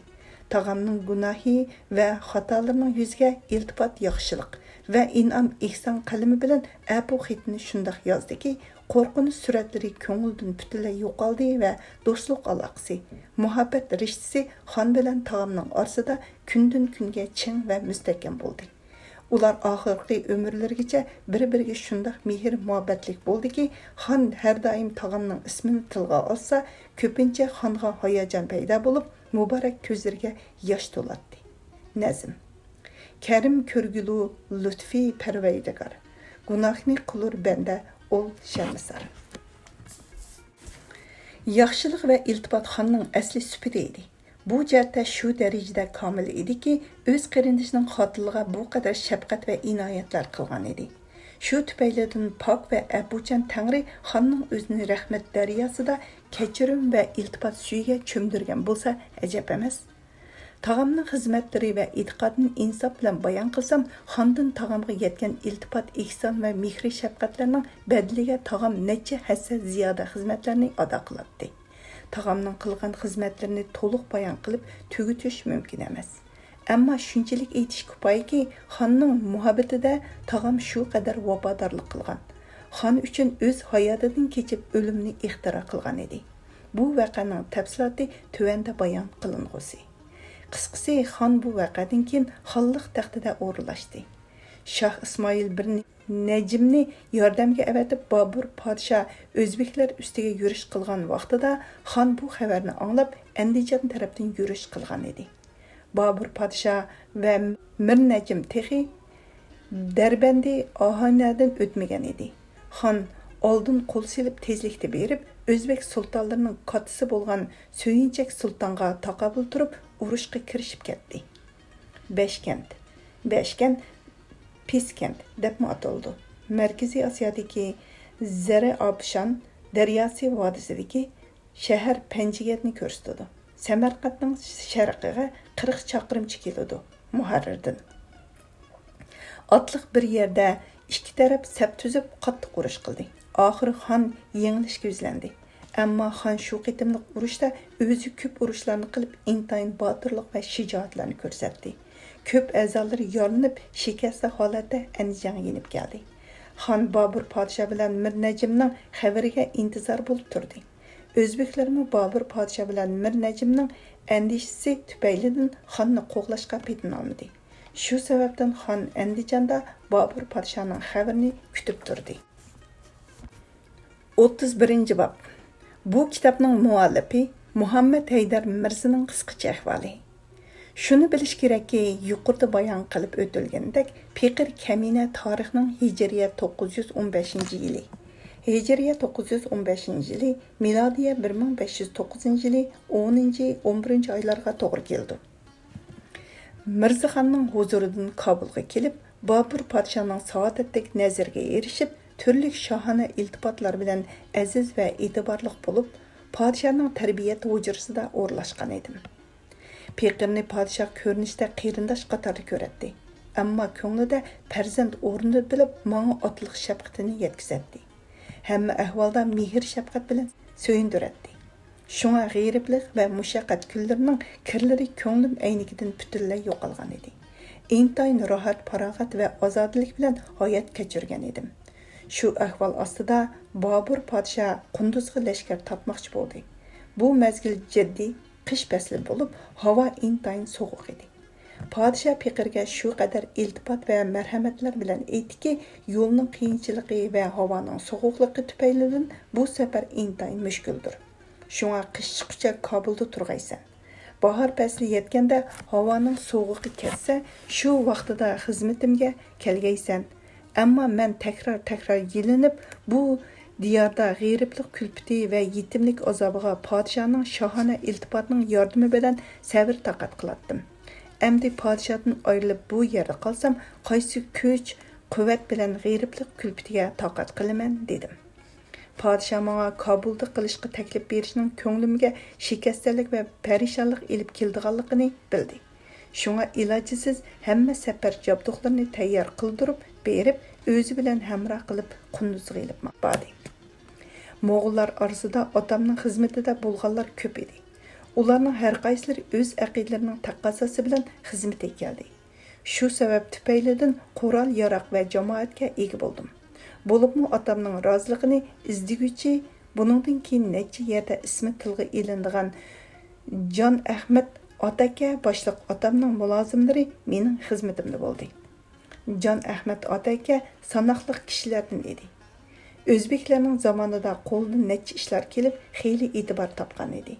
Tog'amning gunohi va xatolarining yuziga iltifot, yaxshilik va in'om ihson qalami bilan abu xitni shundoq yozdiki, qo'rqinish suratlari ko'ngildan butunlay yo'qoldi va do'stlik aloqasi, muhabbat rishtasi xon bilan tog'amning orasida kundan kunga ching va mustahkam bo'ldi. Ular oxirgi umrlarigacha bir-biriga shundoq mehr muhabbatlik bo'ldiki, xon har doim tog'amning ismini tilga olsa, ko'pincha xonga hayajon paydo bo'lib, muborak ko'zlariga yosh to'latdi. Nazm: Karim ko'rgulu lutfi parvaydigar, gunohni qilur banda ol sharmisar. Yaxshilik va iltifot xonning asli sifati edi. Bu jihatda shu darajada komil ediki, o'z qarindishining xotiliga bu qadar shafqat va inoyatlar qilgan edi. Shu tufaylidan pok va abuchan Tangri xonning o'zini rahmat daryosida kechirim va iltifot suyiga cho'mdirgan bo'lsa ajab emas. Tog'amning xizmatlari va e'tiqodini insof bilan bayon qilsam, xondan tog'amga yetgan iltifot, ihson va mehri shafqatlarning badliga tog'am necha hassa ziyoda xizmatlarni ado qiladi. Tog'amning qilgan xizmatlarini to'liq bayon qilib tugutish mumkin emas. Ammo shunchalik aytish kifoyaki, xonning muhabbatida tog'am shu qadar vafodorlik qilgan. Xon uchun o'z hayotidan kechib o'limni ixtiro qilgan edi. Bu voqeaning tafsiloti tuvanda bayon qilingusi. Qisqasi, xon bu voqeadan keyin xonlik taxtida o'rinlashdi. Shoh Ismoil 1 Necimni yordamga avatib Babur podsha o'zbeklar ustiga yurish qilgan vaqtida xon bu xabarni anglab Andijon tarafdan yurish qilgan edi. Babur podsha va Mir Najim texi Darbandi Ahanadan o'tmagan edi. Xon oldin qo'l silib tezlikda berib, O'zbek sultonlarining kattasi bo'lgan Söyinchak sultonga taqabul turib, urushga kirishib ketdi. Beshkent Piskent deb ataldi. Markaziy Osiyodagi Zara-Abshan daryosi vodisidagi shahar Panjigatni ko'rsatdi. Samarqandning sharqiga 40 chaqirimcha keladi. Muharrirdan. Otliq bir yerda ikki taraf sap tuzib qattiq urush qildi. Oxiri xon yengilishga yuzlandi. Ammo xon shu qitimliq urushda o'zi ko'p urushlarni qilib, intayin botirlik va shijoatlarni ko'rsatdi. Ko'p a'zolari yorinib, shikasta holatda Andijonga yenib keldi. Xon Babur podsha bilan Mir Najimning xabariga intizor bo'lib turdi. O'zbeklarmi Babur podsha bilan Mir Najimning andishisi tufaylidan xonni qo'g'lashga petinolmadi. Shu sababdan xon Andijonda Babur podshaning xabarini kutib turdi. 31-bob. Bu kitobning muallifi Muhammad Haydar Mirzaning qisqacha ahvoli. Shuni bilish kerakki, yuqorida bayon qilib o'tilgandek, Piqir Kamina tarixining Hijriya 915-yili, Hijriya 915-yili, milodiya 1509-yili 10-11 oylarga to'g'ri keldi. Mirzaxonning huzuridan Kabulga kelib, Babur podshaning saodatlik nazarga erishib, turli shohona iltifotlar bilan aziz va e'tiborli bo'lib, podshaning tarbiyat hujrasida o'rlashgan edim. Piqirni podshoh ko'rinishda qarindosh qatorida ko'radi. Ammo ko'nglida farzand o'rnini bilib, menga otliq shafqatini yetkazadi. Hamma ahvolda mehr shafqat bilan so'yindiradi. Shunga g'ayriblik va mushaqqat kunlarining kirlari ko'nglim aynigidan butunlay yo'qolgan edi. Intayin rohat, farog'at va ozodlik bilan hayot kechirgan edim. Shu ahvol ostida Babur podsha Qunduzga lashkar topmoqchi bo'ldi. Bu mezgil jiddiy qish fasli bo'lib, havo intayin sovuq edi. Podsha Piqirga shu qadar iltifot va marhamatlar bilan aytdiki, yo'lning qiyinchiligi va havoning sovuqligi tufaylidan bu safar intayin mushkuldir. Shunga qish chiqcha Kabulda turg'aysan. Bahor fasli yetganda havoning sovuqi ketsa, shu vaqtida xizmatimga kelgaysan. Ammo men takrar yelinib, bu diyorda g'iriblik kulpiti va yetimlik azobiga podshoning shohona iltifotining yordami bilan sabr taqat qilatdim. Endi podshodan ayrilib bu yerda qolsam, qaysi kuch, quvvat bilan g'iriblik kulpitiga taqat qilaman dedim. Podsho menga Kabulda qilishga taklif berishning ko'nglimga shikastalik va parishonlik elib keldiganligini bildi. Shunga ilojisiz hamma safar jabduqlarni tayyor qildirib berib, o'zi bilan hamroh qilib Qunduzga elib bordi. Moğollar arasida otamning xizmatida bo'lganlar ko'p edi. Ularning har qaysilari o'z aqidalarining taqozosi bilan xizmatga keldi. Shu sabab tufaylidan qurol yaroq va jamoatga ega bo'ldim. Bo'libmi otamning roziligini izdiguvchi, buningdan keyin necha yerda ismi tilga ilindigan Jon Ahmad Otaka boshliq otamning mulozimlari mening xizmatimda bo'ldi. Jon Ahmad Otaka sanoqli kishilardan edi. O'zbeklarning zamonida qo'ldan necha ishlar kelib, xeyli e'tibor topgan edi.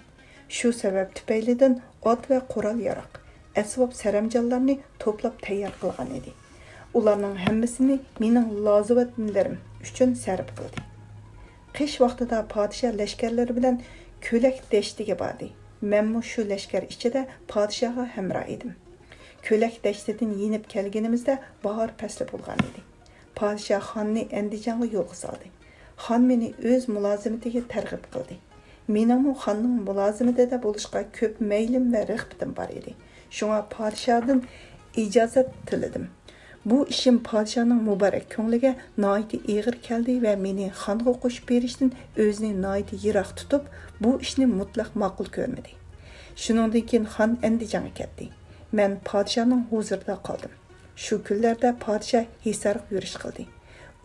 Shu sabab tufaylidan ot va qurol yaroq, asbob saramjonlarni to'plab tayyor qilgan edi. Ularning hammasini mening lozimatlarim uchun sarf qildi. Qish vaqtida podshoh lashkarlari bilan Ko'lak dashtiga bordi. Men shu lashkar ichida podshohga hamroh edim. Ko'lak dashtidan yenib kelganimizda bahor fasli bo'lgan edi. Podshoh xonni Andijonga yo'lga soldi. Xon meni o'z mulozimatiga targ'ib qildi. Mening xonning mulozimatida bo'lishga ko'p maylim va rag'batim bor edi. Shunga podshohdan ijozat tiladim. Bu ishim podshohning muborak ko'ngliga noiti ig'ir keldi va meni xonga qo'shib berishdan o'zini noiti yiroq tutib, bu ishni mutlaq ma'qul ko'rmadi. Shuningdan keyin xon Andijonga ketdi. Men podshohning huzurida qoldim. Shu kunlarda podshoh Hisarga yurish qildi.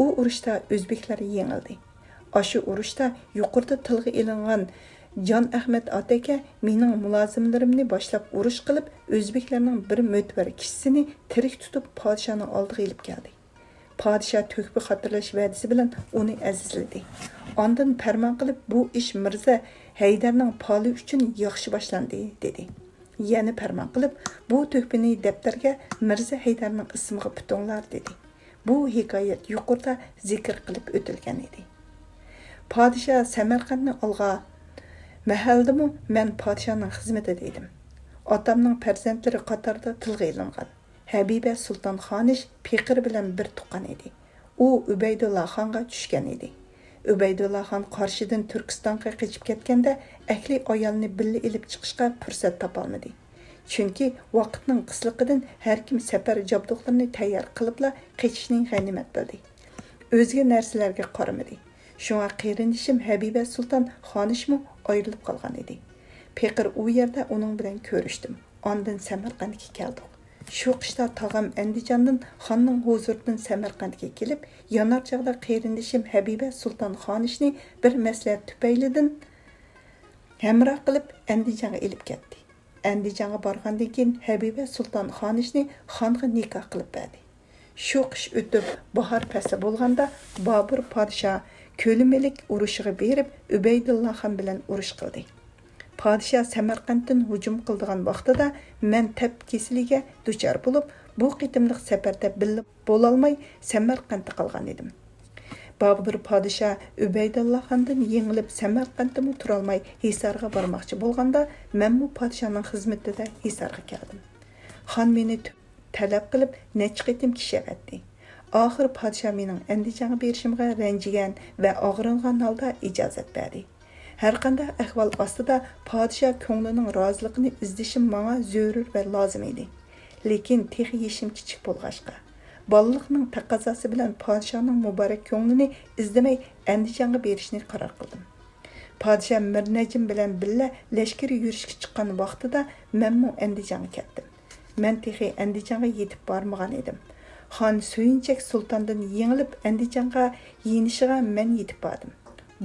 U urushda o'zbeklar yengildi. Ashu urushda yuqorida tilga ilingan Jon Ahmad Otaka mening mulozimlarimni boshlab urush qilib, o'zbeklarning bir mo'tvar kishisini tirik tutib podshohning oldiga ilib keldi. Padişah tökbü xatırlaş vədisi bilan onu əzizlədi. Ondan fərman qılıb bu iş Mirza Haydarның pali üçün yaxşı başlandı dedi. Yani fərman qılıb bu tökbini dəftərgə Mirza Haydarның ismiga putunlar dedi. Bu hikoyat yuqorida zikr qilib o'tilgan edi. Padişah Samarqandni olğa mahaldimi men padişahning xizmatida edim. Otamning farzandlari qatorida tilga ilingan. Habiba Sultan Xonish Peqir bilan bir tuqqan edi. U Ubaydullah xonga tushgan edi. Ubaydullah xon qarshidan Turkistonga qochib ketganda ahli ayolni billa ilib chiqishga fursat topolmadi. Chunki vaqtning qisliqidan har kim safar jabduqlarini tayyor qilibla qochishning g'animat bildi. O'zga narsalarga qaramadi. Shunga qarindishim Habiba Sultan Xonishmi ayrilib qolgan edi. Peqir u yerda uning bilan ko'rishdim. Ondan Samarqandga keldik. Shu qishda tog'am Andijondan xonning huzuridan Samarqandga kelib, yonar chog'da qarindishim Habiba Sultan Xonishni bir maslahat tufaylidan hamroh qilib Andijonga elib ketdi. Andijonga borgandan keyin Habiba Sultan Xonishni xonga nikoh qilib berdi. Shu qish o'tib, bahor fasli bo'lganda Bobur podshoh Ko'limelik urushiga berib, Ubaydullah xon bilan urush qildi. Padişah Samarqanddan hücum qildigan vaqtida men tap kesiliga duchor bo'lib, bu qitimliq safarda bilib bo'lalmay Samarqandda qolgan edim. Babur padişah Ubaydullah xondan yengilib Samarqandda turolmay Hisarga bormoqchi bo'lganda, men bu padişahning xizmatida Hisarga keldim. Xon meni talab qilib necha qitim kishavatdi. Oxir padişah mening Andijonga berishimga ranjigan va og'ringan holda ijozat berdi. Her qanday ahvol ostida padişah ko'nglining roziligini izdishim menga zarur va lozim edi. Lekin texi yeshim kichik bo'lg'ashqa, bolalikning taqozosi bilan padişahning muborak ko'nglini izdamay Andijonga berishni qaror qildim. Padişah Mirnajim bilan billa lashkari yurishga chiqqan vaqtida men Andijonga ketdim. Men texi Andijonga yetib bormagan edim. Xon Suyinchak sultondan yengilib Andijonga yenishiga men yetib bordim.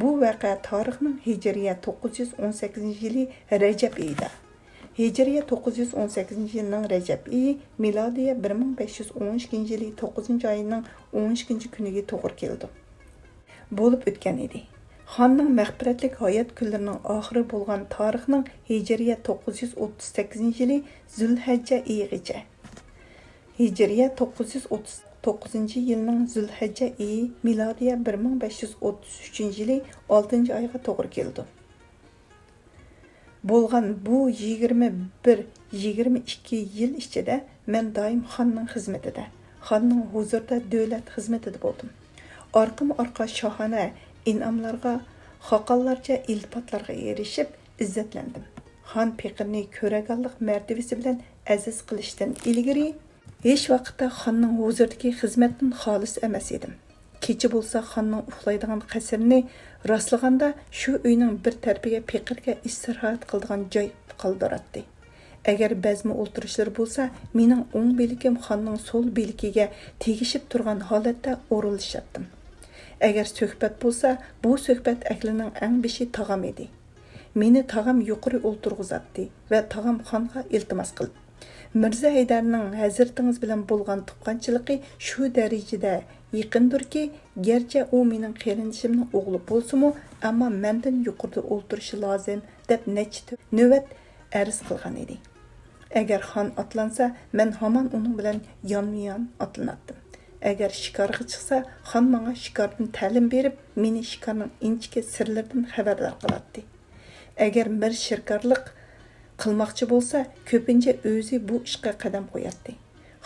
Bu vaqa tarixning Hijriya 918 yili Rajab oyida. Hijriya 918 yilning Rajab oyi milodiya 1512 yili 9 oyning 12 kuniga to'g'ri keldi. Bo'lib o'tgan edi. Xonning mag'firatlik hayot kunlarining oxiri bo'lgan tarixning Hijriya 938 yili Zulhajja oyigacha. Hijriya 939 yilning Zulhajja oyi milodiya 1533 yili 6 oyga to'g'ri keldi. Bo'lgan bu 21-22 yil ichida men doim xonning xizmatida, xonning huzurida davlat xizmatida bo'ldim. Orqama-orqa shohona in'omlarga, xoqonlarcha iltifatlarga erishib izzatlandim. Xon Peqirni ko'raganlik martabasi bilan aziz qilishdan ilgari hech vaqtda xonning huzuridagi xizmatdan xolis emas edim. Kecha bo'lsa xonning uxlaydigan qasrni rostlaganda shu uyning bir tarafiga Peqirga istirahat qiladigan joy qoldiratdi. Agar bazma o'ltirishlar bo'lsa, mening o'ng belikim xonning so'l belikiga tegishib turgan holatda o'rilishatdim. Agar suhbat bo'lsa, bu suhbat aklining eng beshi tog'am edi. Meni tog'am yuqori o'ltirg'izatdi va tog'am xonga iltimos qildi. Mirza Haydarning hazratingiz bilan bo'lgan tuqqanchiligi shu darajada yaqindirki, garchi u mening qarindishimning o'g'li bo'lsa-mu, ammo mendan yuqorida o'ltirishi lozim deb necha navbat arz qilgan edi. Agar xon otlansa, men hamon uning bilan yonma-yon otlanatdim. Agar shikarga chiqsa, xon menga shikardan ta'lim berib, meni shikarning inchki sirlaridan xabardor qiladi. Agar bir shirkarlik qilmoqchi bo'lsa, ko'pincha o'zi bu ishga qadam qo'yadi.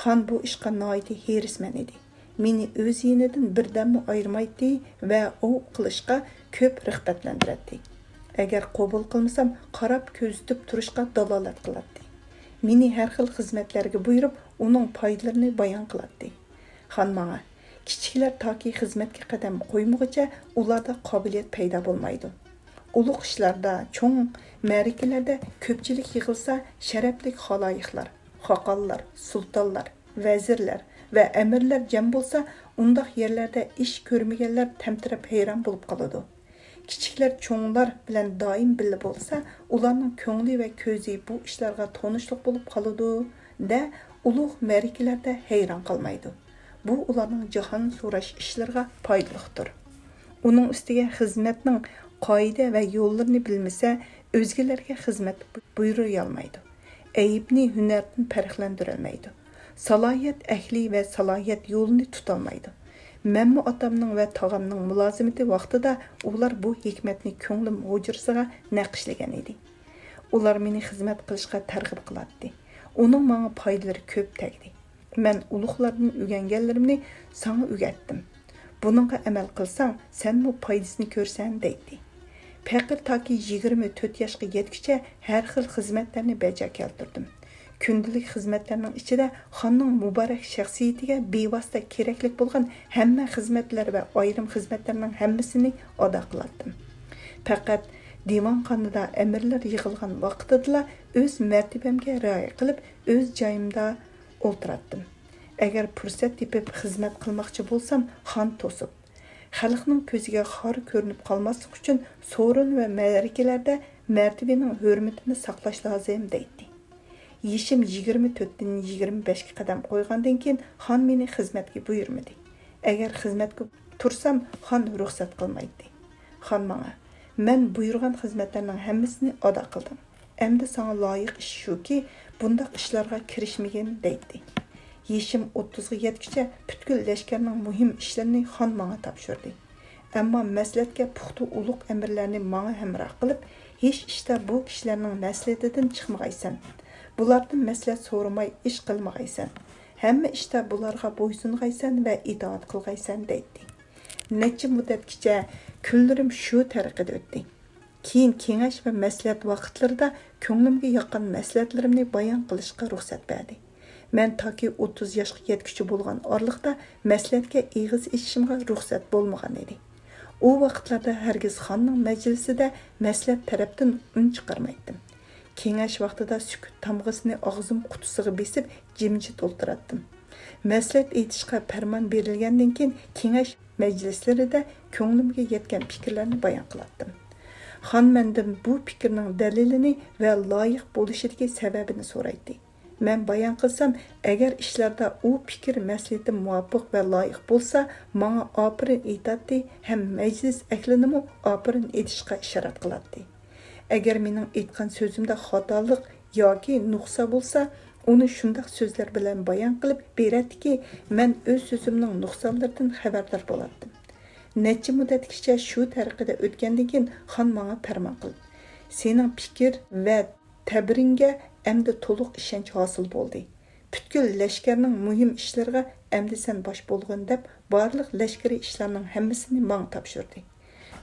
Xon bu ishga noiti herisman edi. Meni o'z yinidan birdammi ayirmaydi va u qilishga ko'p rag'batlantiradi. Agar qabul qilmasam, qarab ko'zitib turishga dalolat qiladi. Meni har xil xizmatlarga buyurib, uning foydalarini bayon qiladi. Xon menga kichiklar toki xizmatga qadam qo'ymog'icha ularda qobiliyat paydo bo'lmaydi. Ulug' ishlarda, cho'ng ma'rakalarda ko'pchilik yig'ilsa, sharafli xaloyiqlar, xoqonlar, sultonlar, vazirlar va amirlar jam bo'lsa, undaq yerlarda ish ko'rmaganlar tamtirab hayron bo'lib qoladi. Kichiklar cho'nglar bilan doim birga bo'lsa, ularning ko'ngli va ko'zi bu ishlarga tonishlik bo'lib qoladi da ulug' ma'rakalarda hayron qolmaydi. bu ularning jahon so'rash ishlariga foydaliqdir. Uning ustiga xizmatning qoida va yo'llarini bilmasa, o'zgalarga xizmat buyuray olmaydi. Ayibni hunardan farqlantira olmaydi. Salohiyat ahli va salohiyat yo'lini tutolmaydi. Məmmu atamның və tağamның mülazimeti vaqtida ular bu hikmətni ko'nglim hujrasiga naqshlagan edi. Ular meni xizmat qilishga targ'ib qiladi. Uning menga foydalari ko'p tegdi. Men ulug'lardan o'rganganlarimni sana o'rgatdim. Buningga amal qilsang, sen bu foydasini ko'rsan deydi. Faqir toki 24 yoshga yetguncha har xil xizmatlarni baja keltirdim. Күнділік xizmatlarning ichida xonning muborak shaxsiyatiga bevosita keraklik bo'lgan hamma xizmatlar va ayrim xizmatlarning hammasini ado qildim. Faqat divanxonada amirlar yig'ilgan vaqtida o'z martabamga rioya qilib, o'z joyimda o'tirdim. Agar fursat tepib xizmat qilmoqchi bo'lsam, xon to'sib, xalqning ko'ziga xor ko'rinib qolmaslik uchun so'rin va ma'rakalarda martabaning hurmatini saqlash lozim deydi. Yeshim 24-dan 25ga qadam qo'ygandan keyin xon meni xizmatga buyurmadi. Agar xizmatga tursam, xon ruxsat qilmaydi. Xon menga: "Men buyurgan xizmatlarning hammasini ado qildim. Endi sana loyiq ish shuki, bundaq ishlarga kirishmagin" deydi. Yeshim 30ga yetguncha butkul lashkarning muhim ishlarini xon menga topshirdi. Ammo maslahatga puxta ulug' amirlarni menga hamroh qilib, hech ishda bu kishilarning maslahatidan chiqmag'aysan. Bulardan maslahat so'ramay ish qilmag'aysan. Hamma ishda bularga bo'ysung'aysan va itoat qilg'aysan deydi. Necha muddatgacha kunlarim shu tariqada o'tdi. Keyin kengash va maslahat vaqtlarida ko'nglimga yoqqan maslahatlarimni bayon qilishga ruxsat berdi. Men toki 30 yoshga yetguncha bo'lgan orliqda maslahatga eg'iz ichishimga ruxsat bo'lmagan edi. U vaqtlarda hargiz xonning majlisida maslahat tarafdan un chiqarmaydim. Kengash vaqtida sukut tamg'isini og'zim qutisiga besib jimjit o'ltiratdim. Maslahat aytishga farmon berilgandan keyin kengash majlislarida ko'nglimga yetgan fikrlarni bayon qilatdim. Xon mendan bu fikrning dalilini va loyiq bo'lishidagi sababini so'raydi. Men bayon qilsam, agar ishlarda u fikr maslahatim muvofiq va loyiq bo'lsa, menga opirin aytadi ham majlis ahlinimi opirin etishga ishorat qiladi. Agar mening aytgan so'zimda xatolik yoki nuqsa bo'lsa, uni shundaq so'zlar bilan bayon qilib beradiki, men o'z so'zimning nuqsonlaridan xabardor bo'lardim. Necha muddatgacha shu tariqada o'tgandan keyin xon menga farmon qildi. Sening fikr va tabiringga endi to'liq ishonch hosil bo'ldi. Butkul lashkarning muhim ishlariga endi sen bosh bo'lgin deb, barliq lashkariy ishlarning hammasini menga topshirdi.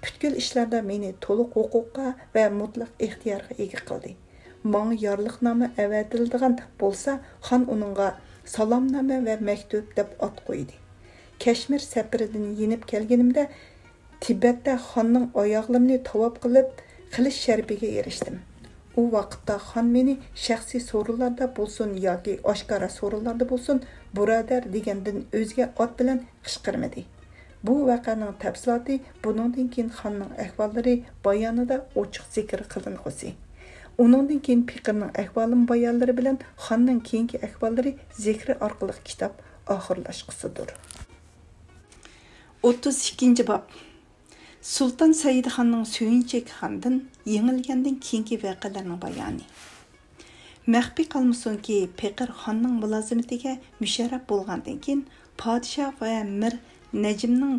Butkul ishlarda meni to'liq huquqqa va mutlaq ixtiyorga ega qildi. Menga yorliqnoma avatiladigan bo'lsa, xon uningga salomnoma va maktub deb ot qo'ydi. Kashmir safaridan yenib kelganimda Tibetda xonning oyoqlarini tavob qilish sharafiga erishdim. U vaqtda xon meni shaxsiy so'rovlarda bo'lsin yoki oshkora so'rovlarda bo'lsin, birodar degandan o'zga ot bilan qichqirmadi. Bu voqeaning tafsiloti buningdan keyin xonning ahvollari bayonida ochiq zikr qilingusi. Uningdan keyin fikrning ahvolim bayonlari bilan xonning keyingi ahvollari zikri orqali kitob oxirlashqusidir. 32 bob. Sultan Saidxonning Suyinchek xondan yengilgandan keyingi voqealarning bayoni. Maxfiy qolmasinki, Faqir xonning mulozimatiga musharraf bo'lgandan keyin podshoh va Mir Najimning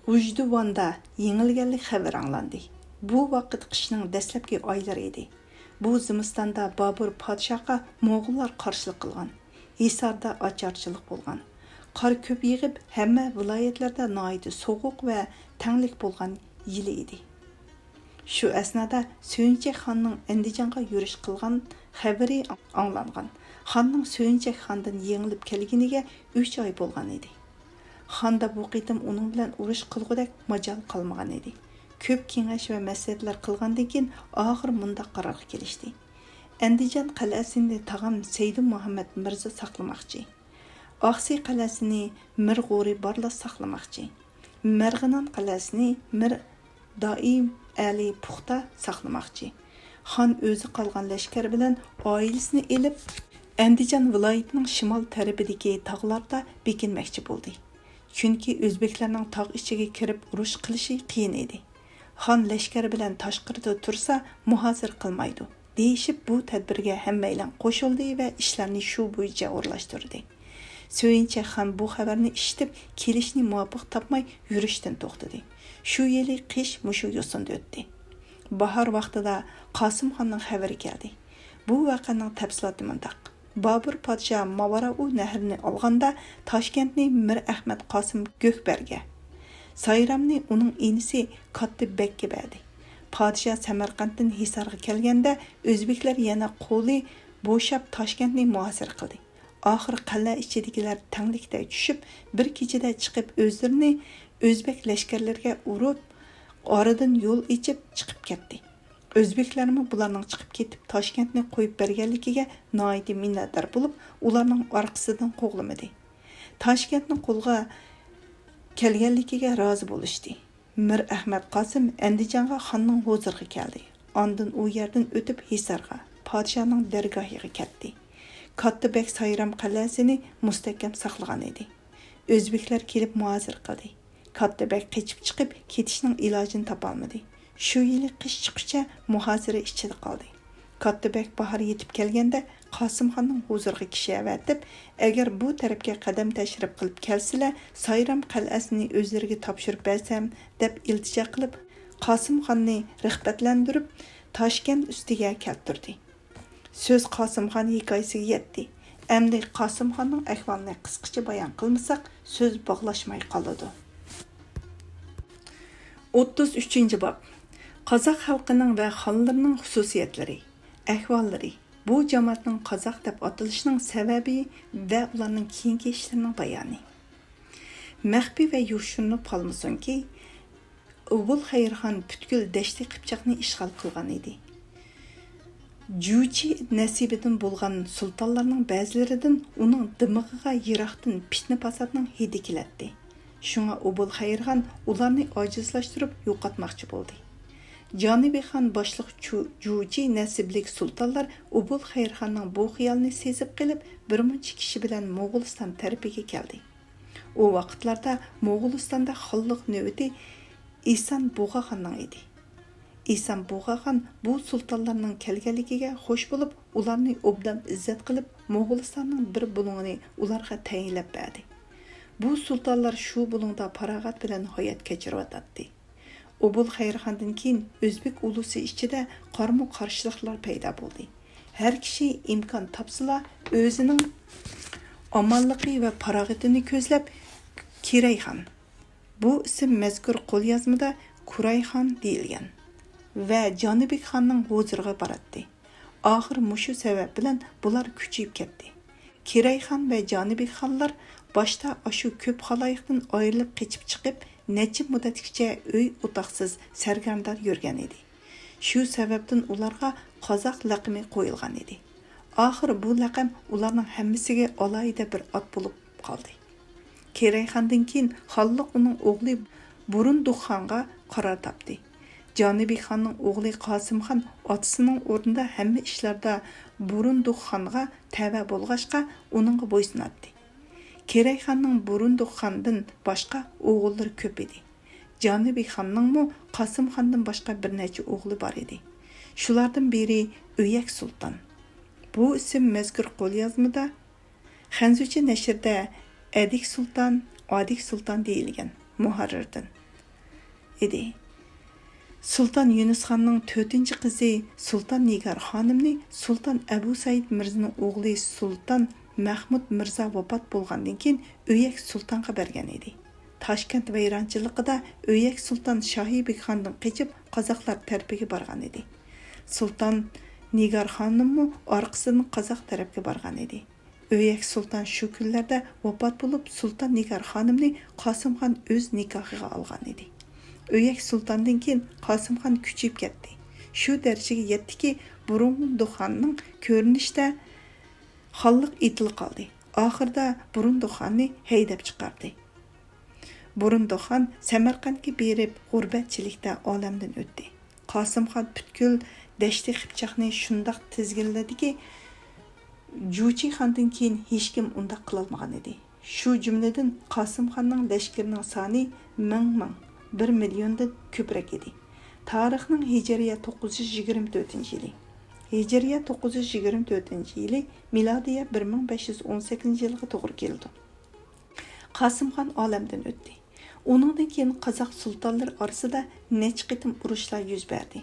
G'ujduvonda yengilganlik xabar anglandi. Bu vaqt qishning dastlabki oylari edi. Bu zimistonda Bobur podshohga Mo'g'ullar qarshilik qilgan. Hisarda ocharchilik bo'lgan. Qor ko'p yig'ib, hamma viloyatlarda noyida sovuq va tanglik bo'lgan yili edi. Shu asnoda Suyinchek xonning Andijonga yurish qilgan xabari anglangan. Xonning Suyinchek xondan yengilib kelganiga 3 oy bo'lgan edi. Xonda bu qitim uning bilan urush qilgudek majol qolmagan edi. Ko'p kengash va maslahatlar qilgandan keyin oxir mundaq qarorga kelishdi. Andijon qal'asini tag'am Sayyid Muhammad Mirza saqlamoqchi. Oqsi qal'asini Mir G'ori Barla saqlamoqchi. Marg'inon qal'asini Mir Doim Ali Puxta saqlamoqchi. Xon o'zi qolgan lashkar bilan oilasini elib Andijon viloyatining shimol tarafidagi tog'larda bekinmoqchi bo'ldi. Chunki o'zbeklarning tog' ichiga kirib urush qilishi qiyin edi. Xon lashkari bilan tashqarida tursa, muhozir qilmaydi. Deyishib bu tadbirga hammaylar qo'shildi va ishlarni shu bo'yicha o'rlashtirdi. So'yincha xon bu xabarni eshitib, kelishni muvofiq topmay yurishdan to'xtadi. Shu yili qish mushu yo'sinda o'tdi. Bahor vaqtida Qosimxonning xabari keldi. Bu voqeaning tafsiloti mundaq. Babur podsho Mavarau nahrini olganda Toshkentni Mir Ahmad Qosim Gökberga, Sayramni uning inisi Katta Bekka berdi. Podsho Samarqanddan Hisarga kelganda o'zbeklar yana qo'li bo'shab Toshkentni muhosir qildi. Oxir qala ichidagilar tanglikda tushib, bir kechada chiqib o'zlarini o'zbek lashkarlariga urib, oradan yo'l ichib chiqib ketdi. O'zbeklarmi bularning chiqib ketib Toshkentni qo'yib berganligiga noiti minnatdor bo'lib, ularning orqasidan qo'g'lamadi. Toshkentni qo'lga kelganligiga rozi bo'lishdi. Mir Ahmad Qosim Andijonga xonning huzuriga keldi. Ondan u yerdan o'tib Hisarga, podshoning dargohiga ketdi. Kattebek Sayram qal'asini mustahkam saqlagan edi. O'zbeklar kelib muhozir qildi. Kattebek qochib chiqib ketishning ilojini topolmadi. Shu yili qish chiqishcha muhozira ichida qoldi. Kattebek bahor yetib kelganda Qosimxonning huzuriga kishi avatib, agar bu tarafga qadam tashrif qilib kelsalar, Sayram qal'asini o'zlariga topshirib bersam deb iltijo qilib, Qosimxonni rag'batlantirib Toshkent ustiga keltirdi. Söz Qosimxon hikoyasiga yetdi. Endi Qosimxonning ahvolini qisqacha bayon qilmasak, so'z bog'lashmay qoladi. 33-bob. Qozoq xalqining va xonlarining xususiyatlari, ahvollari, bu jamoatning qozoq deb atilishining sababi va ularning keyingi ishlarining bayoni. Maxfiy va yoshirinib qolmasinki, Ubul Xayrxon butkul Dashti Qipchoqni ishg'ol qilgan edi. Juchi nasibidan bo'lgan sultonlarning ba'zilaridan uning dimig'iga yiroqdan fitna fasodning hidi keladi. Shunga Ubul Xayrxon ularni ojizlashtirib yo'qotmoqchi bo'ldi. Jonibiy xon boshliq Juchi nasiblik sultonlar Ubul Xayrxonning bu xiyolini sezib qilib, bir muncha kishi bilan Mo'g'uliston tarafiga keldi. O vaqtlarda Mo'g'ulistonda xonlik navbati Ihson Bug'axonning edi. Ihson Bug'axon bu sultonlarning kelganligiga xush bo'lib, ularni obdan izzat qilib, Mo'g'ulistonning bir bo'lug'ini ularga tayinlab berdi. Bu sultonlar shu bo'lug'da farog'at bilan hayot kechirayotdi. Ubul Xayrxondan keyin o'zbek ulusi ichida qarmu-qarshiliklar paydo bo'ldi. Har kishi imkon topsala o'zining omonligi va farog'atini ko'zlab Kirayxon. Bu ism mazkur qo'lyozmada Kurayxon deyilgan va Jonibek xonning huzuriga boradi. Oxir mushu sabab bilan bular kuchayib ketdi. Kirayxon va Jonibek xonlar boshda shu ko'p xaloyiqdan ayrilib qochib chiqib, necha muddatgacha uy o'toqsiz sargardon yurgan edi. Shu sababdan ularga qozoq laqami qo'yilgan edi. Oxir bu laqam ularning hammasiga alohida bir ot bo'lib qoldi. Kirayxondan keyin xonliq uning o'g'li Burunduxonga qaror topdi. Jonibek xonning o'g'li Qosimxon otasining o'rnida hamma ishlarda Burunduxonga tava bo'lg'achqa uningga bo'ysunadi. Kirayxonning Burunduxondan boshqa o'g'illari ko'p edi. Jonibek xonningmi Qosimxondan boshqa bir necha o'g'li bor edi. Shulardan biri Öyak sulton. Bu ism mazkur qo'lyozmada Xanzucha nashrida Adik sulton deyilgan muharrirdan edi. Sultan Yunus xonning 4-qizi Sultan Nigar xonimni Sultan Abu Said Mirzaning o'g'li Sultan Mahmud Mirza vafot bo'lgandan keyin Öyak sultonga bergan edi. Toshkent vayronchiligida Öyak sulton Shohibek xondan qochib qozoqlar tarafiga borgan edi. Sultan Nigar xonimmi orqasidan qozoq tarafga borgan edi. Öyak sulton shu kunlarda vafot bo'lib, Sultan Nigar xonimni Qosimxon o'z nikohiga olgan edi. Öyak sultondan keyin Qosimxon kuchayib ketdi. Shu darajaga yetdiki, Burunduxonning ko'rinishda xonliq etilib qoldi. Oxirda Burunduxonni haydab chiqardi. Burunduxon Samarqandga berib g'urbatchilikda olamdan o'tdi. Qosimxon butkul Dashti Qipchoqni shundoq tizginladiki, Juchi xandan keyin hech kim undaq qilolmagan edi. Shu jumladan Qosim xonning lashkarining soni 1 milliondan ko'proq edi. Tarixning Hijriya 924-yili. Hijriya 924-yili, milodiya 1518-yilga to'g'ri keldi. Qosim xon olamdan o'tdi. Uningdan keyin Qozoq sultonlari orasida necha qitim urushlar yuz berdi.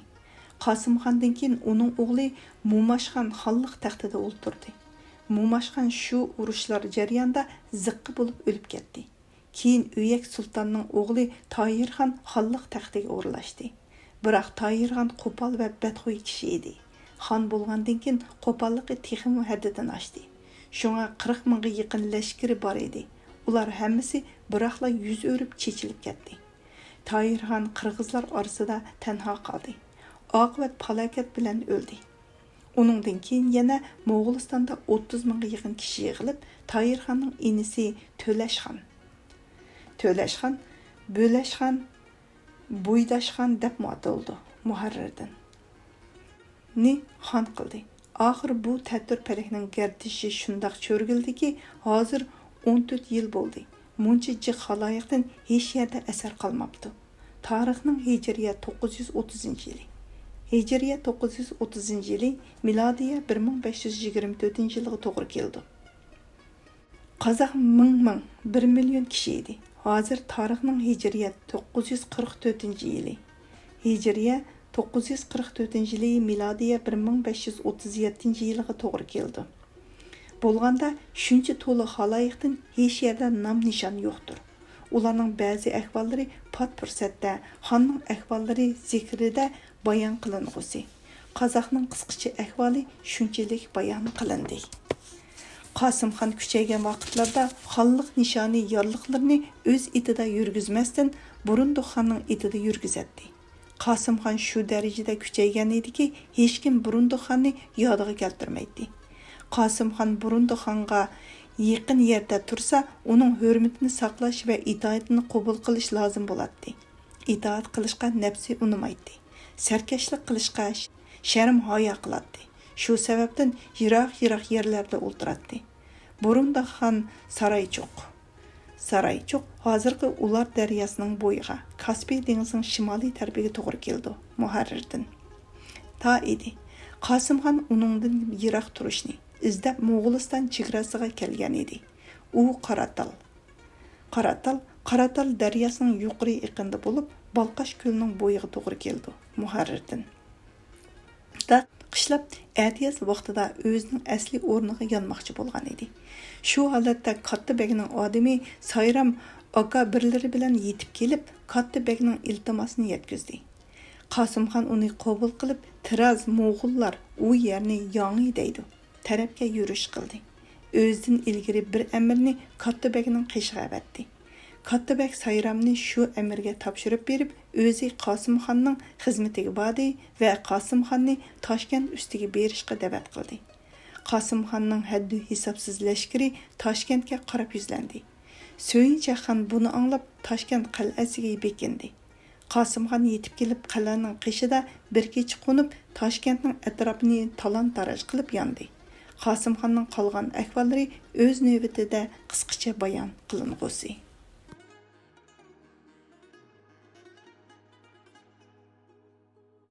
Qosim xondan keyin uning o'g'li Mumashxon xonlik taxtida o'ltirdi. Mumashxon shu urushlar jarayonida ziqqa bo'lib o'lib ketdi. Keyin Üyek sultonning o'g'li Toyirxon xonlik taxtiga o'rlashdi. Biroq Toyirxon qo'pol va badxo'y kishi edi. Xon bo'lgandan keyin qo'polligi texmi haddidan oshdi. Shunga 40 mingga yaqin lashkari bor edi. Ular hammasi biroqla yuz o'rib chechilib ketdi. Toyirxon qirg'izlar orasida tanho qoldi. Oqibat falokat bilan o'ldi. Uningdan keyin yana Mo'g'ulistonda 30 mingga yaqin kishi yig'ilib, Toyirxonning inisi To'lashxon, Bo'lashxon, Bo'ydashxon deb ataldi Muharrirdan ni xon qildi. Oxir bu tatir palakning gardishi shundoq cho'rgildiki, hozir 14 yil bo'ldi. Muncha jiq xaloyiqdan hech yerda asar qolmabdi. Tarixning Hijriya 930-yili. Hijriya 930-yili, milodiya 1524-yilga to'g'ri keldi. Qozoq 1 million kishi edi. Hozir tarixning Hijriya 944-yili. Hijriya 944-yili, milodiya 1537-yilga to'g'ri keldi. Bo'lganda shuncha to'la xaloyiqdan hech yerda nom nishon yo'qdir. Ularning ba'zi ahvollari pat fursatda, xonning ahvollari zikrida bayon qiling'usi. Qozoqning qisqacha ahvoli shunchalik bayon qilindi. Qosim xon kuchaygan vaqtlarda xonlik nishoni yorliqlarini o'z itida yurgizmasdan Burunduq xonning itida yurgizatdi. Qosim xon shu darajada kuchaygan ediki, hech kim Burunduq xonni yodiga keltirmaydi. Qosim xon Burunduq xonga yaqin yerda tursa, uning hurmatini saqlash va itoatini qabul qilish lozim bo'ladi. Itoat qilishga nafsi unimaydi. Sarkashlik qilishga sharm hayo qiladi. Shu sababdan yiroq yerlarda o'ltiradi. Burunduq xon Saraychoq hozirgi Ular daryosining bo'yiga, Kaspiy dengizining shimoliy tarafiga to'g'ri keldi. Muharrirdan ta edi. Qosim xon uningdan yiroq turishni izlab Mo'g'uliston chegarasiga kelgan edi. U Qaratal daryosining yuqori iqinda bo'lib, Balqash ko'lining bo'yiga to'g'ri keldi. Muharrirdan da qishlab Adiyaz vaqtida o'zining asli o'rniga yonmoqchi bo'lgan edi. Shu holatda Katta begning odami Sayram aka birlari bilan yetib kelib, Katta begning iltimosini yetkazdi. Qosim xon uni qabul qilib, Tiraz Mo'g'ullar u yerni Yangi deydi tarafga yurish qildi. O'zidan ilgari bir amirni Katta begning qishiga avatdi. Katta beg Sayramni shu amirga topshirib berib, o'zi Qosim xonning xizmatiga bordi va Qosim xonni Toshkent ustiga berishga da'vat qildi. Qosim xonning haddi hisobsiz lashkari Toshkentga qarab yuzlandi. So'yincha xon buni anglab Toshkent qal'asiga bekindi. Qosim xon yetib kelib qal'aning qishida bir kecha qo'nib, Toshkentning atrofini talon-taroj qilib yondi. Qosim xonning qolgan ahvollari o'z navbatida qisqacha bayon qilingusi.